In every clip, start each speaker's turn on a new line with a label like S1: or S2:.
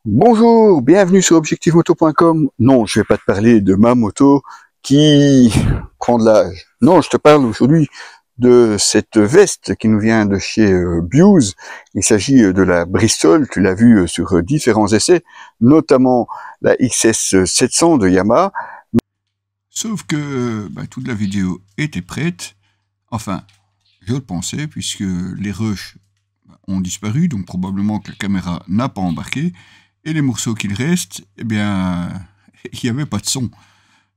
S1: Bonjour, bienvenue sur objectifmoto.com. Non, je vais pas te parler de ma moto qui prend de l'âge. Non, je te parle aujourd'hui de cette veste qui nous vient de chez Biu's. Il s'agit de la Bristol, tu l'as vu sur différents essais, notamment la XS 700 de Yamaha.
S2: Sauf que toute la vidéo était prête. Enfin, je le pensais, puisque les rushs ont disparu, donc probablement que la caméra n'a pas embarqué. Et les morceaux qu'il reste, eh bien, il n'y avait pas de son.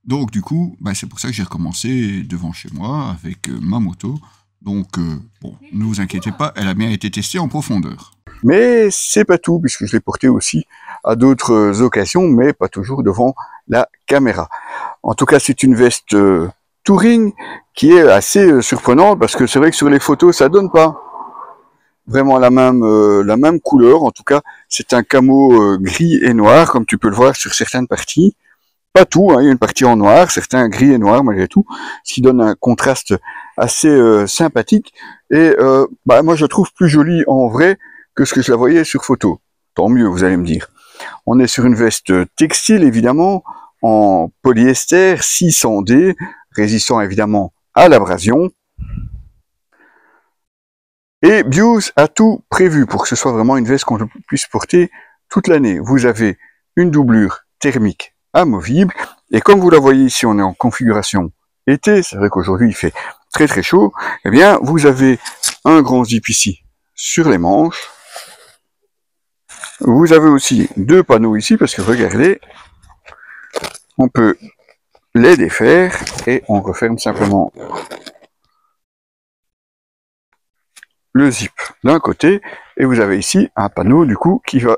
S2: Donc du coup, c'est pour ça que j'ai recommencé devant chez moi avec ma moto. Donc, bon, ne vous inquiétez pas, elle a bien été testée en profondeur.
S1: Mais c'est pas tout, puisque je l'ai porté aussi à d'autres occasions, mais pas toujours devant la caméra. En tout cas, c'est une veste touring qui est assez surprenante, parce que c'est vrai que sur les photos, ça donne pas vraiment la même couleur. En tout cas, c'est un camo gris et noir, comme tu peux le voir sur certaines parties. Pas tout, hein, il y a une partie en noir, certains gris et noir malgré tout, ce qui donne un contraste assez sympathique. Et moi, je trouve plus jolie en vrai que ce que je la voyais sur photo. Tant mieux, vous allez me dire. On est sur une veste textile, évidemment, en polyester 600D, résistant évidemment à l'abrasion. Et Biu's a tout prévu pour que ce soit vraiment une veste qu'on puisse porter toute l'année. Vous avez une doublure thermique amovible, et comme vous la voyez ici, on est en configuration été, c'est vrai qu'aujourd'hui il fait très très chaud, eh bien vous avez un grand zip ici sur les manches. Vous avez aussi deux panneaux ici, parce que regardez, on peut les défaire, et on referme simplement le zip d'un côté, et vous avez ici un panneau du coup qui va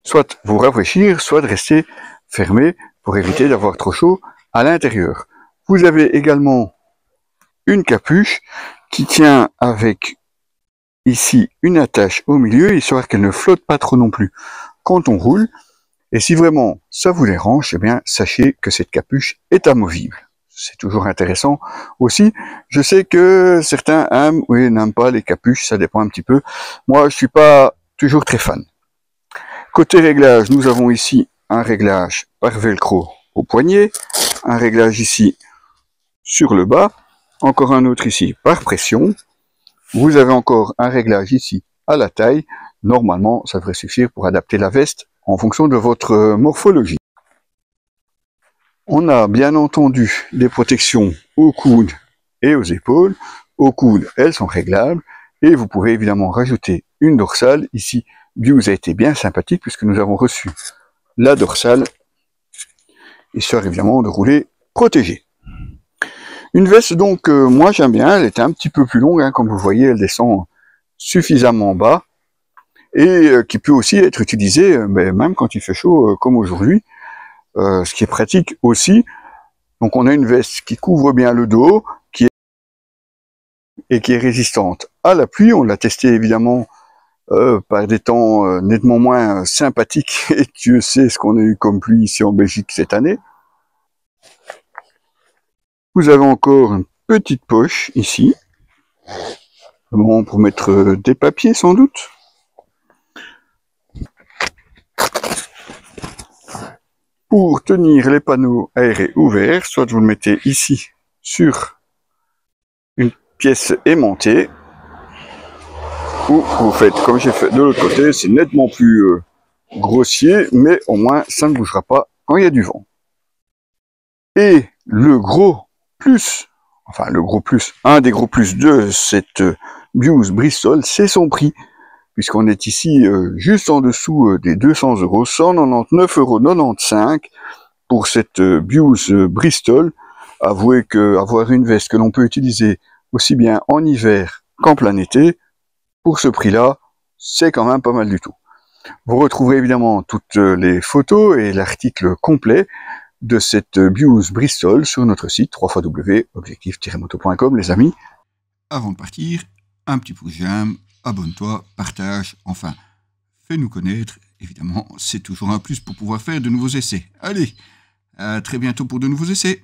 S1: soit vous rafraîchir, soit de rester fermé pour éviter d'avoir trop chaud à l'intérieur. Vous avez également une capuche qui tient avec ici une attache au milieu, histoire qu'elle ne flotte pas trop non plus quand on roule. Et si vraiment ça vous dérange, eh bien sachez que cette capuche est amovible. C'est toujours intéressant aussi. Je sais que certains aiment ou n'aiment pas les capuches, ça dépend un petit peu. Moi, je suis pas toujours très fan. Côté réglage, nous avons ici un réglage par velcro au poignet, un réglage ici sur le bas, encore un autre ici par pression. Vous avez encore un réglage ici à la taille. Normalement, ça devrait suffire pour adapter la veste en fonction de votre morphologie. On a bien entendu des protections aux coudes et aux épaules. Aux coudes, elles sont réglables, et vous pourrez évidemment rajouter une dorsale. Ici, Biu's a été bien sympathique puisque nous avons reçu la dorsale, histoire évidemment de rouler protégé. Une veste donc, moi j'aime bien, elle était un petit peu plus longue, hein, comme vous voyez, elle descend suffisamment bas, et qui peut aussi être utilisée même quand il fait chaud comme aujourd'hui, ce qui est pratique aussi. Donc on a une veste qui couvre bien le dos, qui est résistante à la pluie. On l'a testé évidemment par des temps nettement moins sympathiques, et Dieu sait ce qu'on a eu comme pluie ici en Belgique cette année. Vous avez encore une petite poche ici, bon, pour mettre des papiers sans doute. Pour tenir les panneaux aérés ouverts, soit vous le mettez ici sur une pièce aimantée, ou vous faites comme j'ai fait de l'autre côté, c'est nettement plus grossier, mais au moins ça ne bougera pas quand il y a du vent. Et le gros plus, un des gros plus de cette Biu's Bristol, c'est son prix, puisqu'on est ici juste en dessous des 200 €, 199,95 € pour cette Biu's Bristol. Avouez que avoir une veste que l'on peut utiliser aussi bien en hiver qu'en plein été, pour ce prix-là, c'est quand même pas mal du tout. Vous retrouverez évidemment toutes les photos et l'article complet de cette Biu's Bristol sur notre site www.objectif-moto.com, les amis.
S2: Avant de partir, un petit pouce j'aime, abonne-toi, partage, enfin, fais-nous connaître. Évidemment, c'est toujours un plus pour pouvoir faire de nouveaux essais. Allez, à très bientôt pour de nouveaux essais.